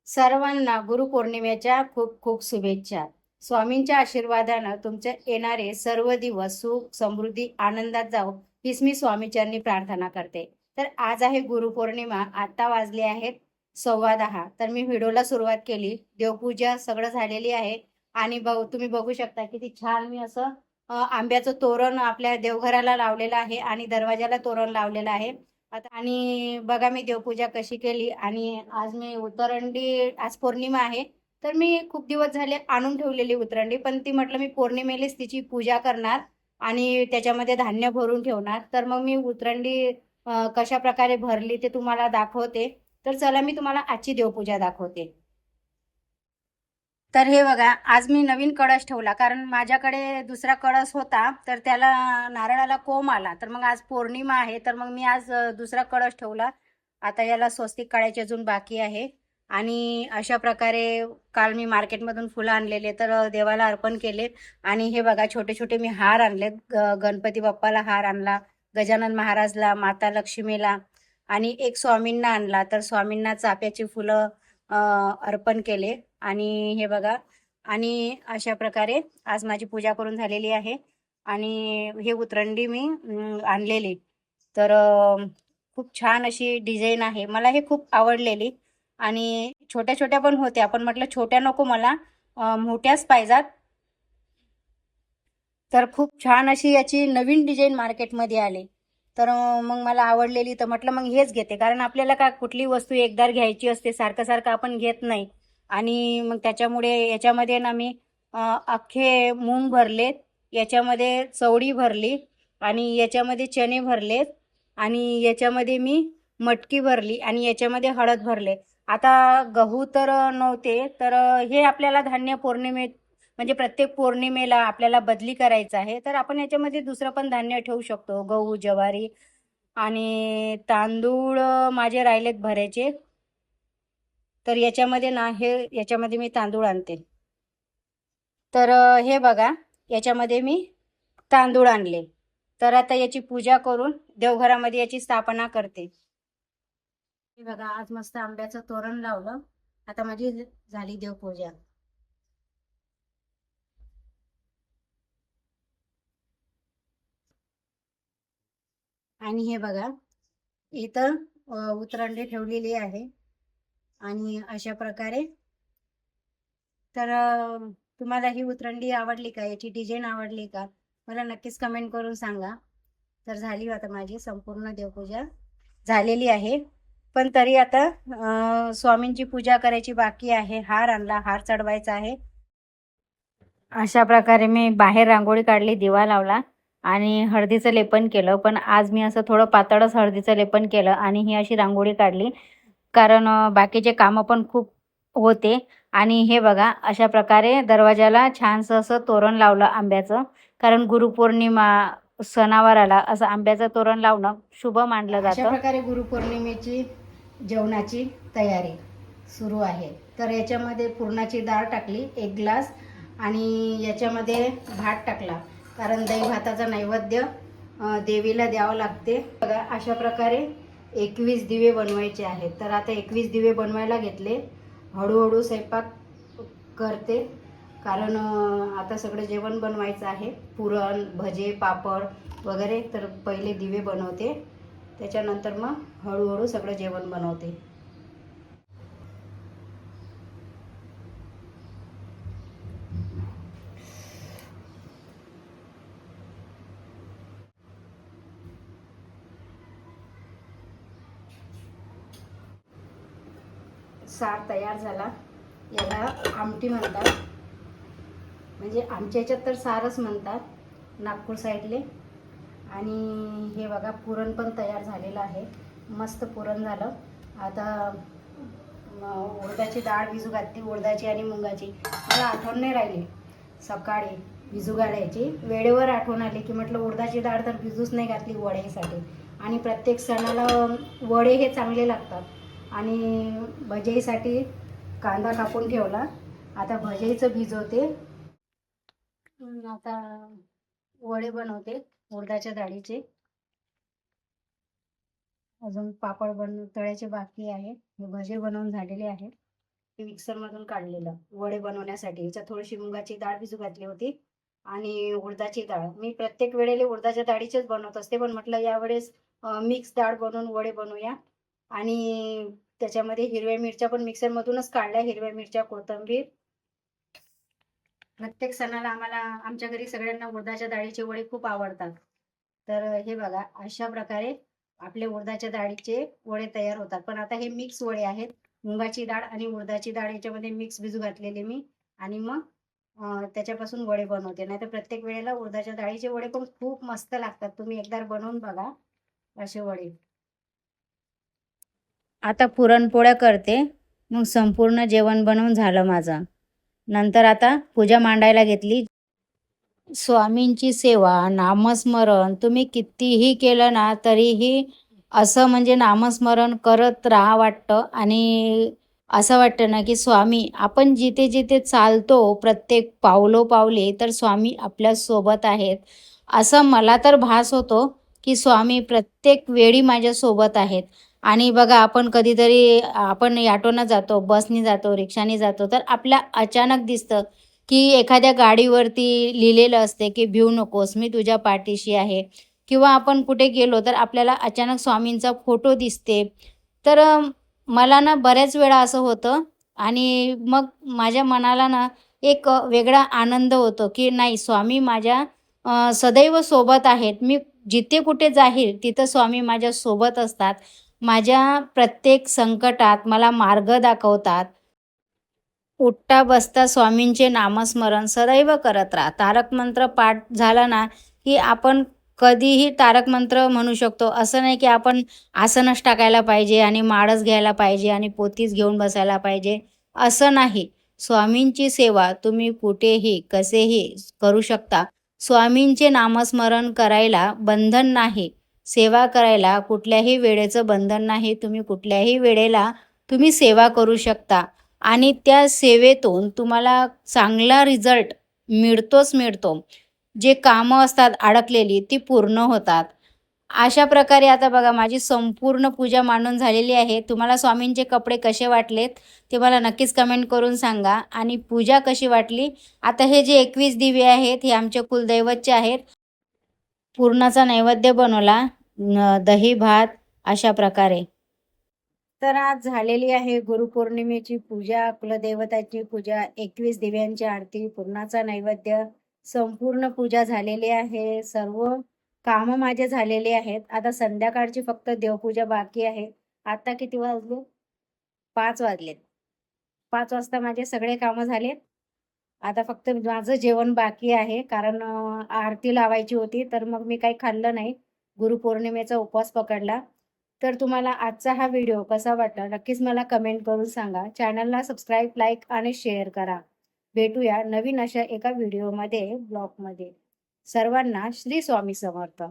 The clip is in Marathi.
सर्वांना गुरुपौर्णिमेच्या खूप खूप शुभेच्छा. स्वामींच्या आशीर्वादानं तुमचे येणारे सर्व दिवस सुख, समृद्धी, आनंदात जावो हीच मी स्वामीचरणी प्रार्थना करते. तर आज आहे गुरुपौर्णिमा. आता वाजले आहेत 10:15. तर मी व्हिडिओला सुरुवात केली. देवपूजा सगळं झालेली आहे आणि तुम्ही बघू शकता किती छान मी असं आंब्याचं तोरण आपल्या देवघराला लावलेलं आहे आणि दरवाजाला तोरण लावलेलं आहे. आता आणि बघा मी देवपूजा कशी केली. आणि आज मी उतरंडी, आज पौर्णिमा आहे, तर मी खूप दिवस झाले आणून ठेवलेली उतरंडी, पण ती म्हटलं मी पौर्णिमेलाच तिची पूजा करणार आणि त्याच्यामध्ये धान्य भरून ठेवणार. तर मग मी उतरंडी कशा प्रकारे भरली ते तुम्हाला दाखवते. तर चला मी तुम्हाला आजची देवपूजा दाखवते. तर हे बघा, आज मी नवीन कळस ठेवला, कारण माझ्याकडे दुसरा कळस होता तर त्याला नारळाला कोंब आला. तर मग आज पौर्णिमा आहे, तर मग मी आज दुसरा कळस ठेवला. आता याला स्वस्तिक काढायची अजून बाकी आहे. आणि अशा प्रकारे काल मी मार्केटमधून फुलं आणलेले, तर देवाला अर्पण केले. आणि हे बघा, छोटे छोटे मी हार आणलेत. गणपती बाप्पाला हार आणला, गजानन महाराजला, माता लक्ष्मीला, आणि एक स्वामींना आणला. तर स्वामींना चाफ्याची फुलं अर्पण केले. आणि हे बघा, आणि अशा प्रकारे आज माझी पूजा करून झालेली आहे. आणि हे उतरंडी मी आणलेली. तर खूप छान अशी डिझाईन आहे, मला हे खूप आवडलेली. आणि छोट्या छोट्या पण होत्या, पण म्हटलं छोट्या नको मला, मोठ्याच पाहिजात. तर खूप छान अशी याची नवीन डिझाईन मार्केटमध्ये आली. तर मग मला आवडलेली, तर म्हटलं मग हेच घेते, कारण आपल्याला काय कुठली वस्तू एकदा घ्यायची असते, सारखं सारखं आपण घेत नाही. आणि मग त्याच्यामुळे याच्यामध्ये ना मी अख्खे मूग भरलेत, याच्यामध्ये चवडी भरली, आणि याच्यामध्ये चणे भरलेत, आणि याच्यामध्ये मी मटकी भरली, आणि याच्यामध्ये हळद भरले. आता गहू तर नव्हते, तर हे आपल्याला धान्य पौर्णिमेत, म्हणजे प्रत्येक पौर्णिमेला आपल्याला बदली करायचं आहे, तर आपण याच्यामध्ये दुसरं पण धान्य ठेवू शकतो, गहू, ज्वारी. आणि तांदूळ माझे राहिलेत भरायचे, तर याच्यामध्ये ना याच्यामध्ये मी तांदूळ आणते. तर हे बघा, याच्यामध्ये मी तांदूळ आणले. तर आता याची पूजा करून देवघरामध्ये याची स्थापना करते. हे बघा, आज मस्त आंब्याचं तोरण लावलं. आता माझी झाली देवपूजा. आणि हे बघा, इथं उतरंडी ठेवलेली आहे. आणि अशा प्रकारे, तर तुम्हाला ही उतरंडी आवडली का, याची डिझाईन आवडली का, मला नक्कीच कमेंट करून सांगा. तर झाली आता माझी संपूर्ण देवपूजा झालेली आहे, पण तरी आता स्वामींची पूजा करायची बाकी आहे. हार आणला, हार चढवायचा आहे. अशा प्रकारे मी बाहेर रांगोळी काढली, दिवा लावला, आणि हळदीचं लेपन केलं. पण आज मी असं थोडं पातळच हळदीचं लेपन केलं आणि ही अशी रांगोळी काढली, कारण बाकीचे कामं पण खूप होते. आणि हे बघा, अशा प्रकारे दरवाजाला छानसं असं तोरण लावलं आंब्याचं, कारण गुरुपौर्णिमा सणावाराला असं आंब्याचं तोरण लावणं शुभ मानलं जातं. अशा प्रकारे गुरुपौर्णिमेची जेवणाची तयारी सुरू आहे. तर याच्यामध्ये पुरणाची डाळ टाकली 1 ग्लास, आणि याच्यामध्ये भात टाकला, कारण दही भाताचा नैवेद्य देवीला द्यावं लागते. बघा, अशा प्रकारे 21 दिवे बनवायचे आहेत. तर आता 21 दिवे बनवायला घेतले. हळूहळू स्वयंपाक करते, कारण आता सगळं जेवण बनवायचं आहे, पुरण, भजे, पापड वगैरे. तर पहिले दिवे बनवते, त्याच्यानंतर मग हळूहळू सगळं जेवण बनवते. सार तयार झाला, याला आमटी म्हणतात, म्हणजे आमच्या ह्याच्यात तर सारच म्हणतात, नागपूर साईडले. आणि हे बघा, पुरण पण तयार झालेलं आहे, मस्त पुरण झालं. आता उडदाची डाळ भिजू घातली, उडदाची आणि मुगाची. मला आठवण नाही राहिली सकाळी भिजू घालायची, वेळेवर आठवण आली की म्हटलं उडदाची डाळ तर भिजूच नाही घातली वड्यासाठी. आणि प्रत्येक सणाला वडे हे चांगले लागतात. आणि भजीसाठी कांदा कापून ठेवला, आता भजीचं भिजवते. आता वडे बनवते. उडदाच्या डाळीचे अजून पापड तळायचे बाकी आहे. हे भजे बनवून झालेले आहेत. हे मिक्सरमधून काढलेलं वडे बनवण्यासाठी. याच्यात थोडीशी मुगाची डाळ भिजू घातली होती आणि उडदाची डाळ. मी प्रत्येक वेळेला उडदाच्या डाळीचेच बनवत असते, पण म्हटलं यावेळेस मिक्स डाळ बनवून वडे बनवूया. आणि त्याच्यामध्ये हिरव्या मिरच्या पण मिक्सरमधूनच काढल्या. हिरव्या मिरच्या, कोथिंबीर. प्रत्येक सणाला आम्हाला आमच्या घरी सगळ्यांना उडदाच्या डाळीचे वडे खूप आवडतात. तर हे बघा, अशा प्रकारे आपले उडदाच्या डाळीचे वडे तयार होतात. पण आता हे मिक्स वडे आहेत. मुगाची डाळ आणि उडदाची डाळ याच्यामध्ये मिक्स भिजू घातलेले मी, आणि मग त्याच्यापासून वडे बनवते. नाहीतर प्रत्येक वेळेला उडदाच्या डाळीचे वडे पण खूप मस्त लागतात. तुम्ही एकदा बनवून बघा असे वडे. आता पुरणपोळ्या करते. मग संपूर्ण जेवण बनवून झालं माझं. नंतर आता पूजा मांडायला घेतली. स्वामींची सेवा, नामस्मरण तुम्ही कितीही केलं ना तरीही असं म्हणजे नामस्मरण करत राहा वाटतं. आणि असं वाटतं ना की स्वामी, आपण जिथे जिथे चालतो प्रत्येक पावलोपावली तर स्वामी आपल्यासोबत आहेत, असं मला तर भास होतो की स्वामी प्रत्येक वेळी माझ्यासोबत आहेत. आणि बघा, आपण कधीतरी आपण ॲटोनं जातो, बसनी जातो, रिक्षाने जातो, तर आपल्या अचानक दिसतं की एखाद्या गाडीवरती लिहिलेलं असते की भिऊ नकोस, मी तुझ्या पाठीशी आहे. किंवा आपण कुठे गेलो तर आपल्याला अचानक स्वामींचा फोटो दिसते. तर मला ना बऱ्याच वेळा असं होतं. आणि मग माझ्या मनाला ना एक वेगळा आनंद होतो की नाही, स्वामी माझ्या सदैव सोबत आहेत. मी जिथे कुठे जाईल तिथं स्वामी माझ्या सोबत असतात. माझ्या प्रत्येक संकटात मला मार्ग दाखवतात. उठता बसता स्वामींचे नामस्मरण सदैव करत राहा. तारक मंत्र पाठ झाला ना, की आपण कधीही तारक मंत्र म्हणू शकतो. असं नाही की आपण आसनच टाकायला पाहिजे आणि माळच घ्यायला पाहिजे आणि पोथीच घेऊन बसायला पाहिजे, असं नाही. स्वामींची सेवा तुम्ही कुठेही कसेही करू शकता. स्वामींचे नामस्मरण करायला बंधन नाही. सेवा करायला कुठल्याही वेळेचं बंधन नाही. तुम्ही कुठल्याही वेळेला सेवा करू शकता. आणि त्या सेवेतून तुम्हाला चांगला रिझल्ट मिळतोच मिळतो. जे कामं असतात अडकलेली ती पूर्ण होतात. अशा प्रकारे आता बघा, माझी संपूर्ण पूजा मांडून झालेली आहे. तुम्हाला स्वामींचे कपडे कसे वाटलेत ते मला नक्कीच कमेंट करून सांगा. आणि पूजा कशी वाटली. आता हे जे 21 दिवे आहेत हे आमचे कुलदैवतचे आहेत. पुरणाचा नैवेद्य बनवला, दही भात अशा प्रकारे. तर आज झालेली आहे गुरुपौर्णिमेची पूजा, कुलदेवताची पूजा, 21 दिव्यांची आरती, पुरणाचा नैवेद्य, संपूर्ण पूजा झालेली आहे. सर्व कामं माझे झालेले आहेत. आता संध्याकाळची फक्त देवपूजा बाकी आहे. आता किती वाजले? 5 वाजलेत. 5 वाजता माझे सगळे कामं झालेत. आता फक्त माझं जेवण बाकी आहे, कारण आरती लावायची होती. तर मग मी काही खाल्लं नाही. गुरुपौर्णिमेचा उपवास पकडला. तर तुम्हाला आजचा हा व्हिडिओ कसा वाटला नक्कीच मला कमेंट करून सांगा. चॅनलला सबस्क्राईब, लाईक आणि शेअर करा. भेटूया नवीन अशा एका व्हिडिओमध्ये, ब्लॉगमध्ये. सर्वांना श्री स्वामी समर्थ.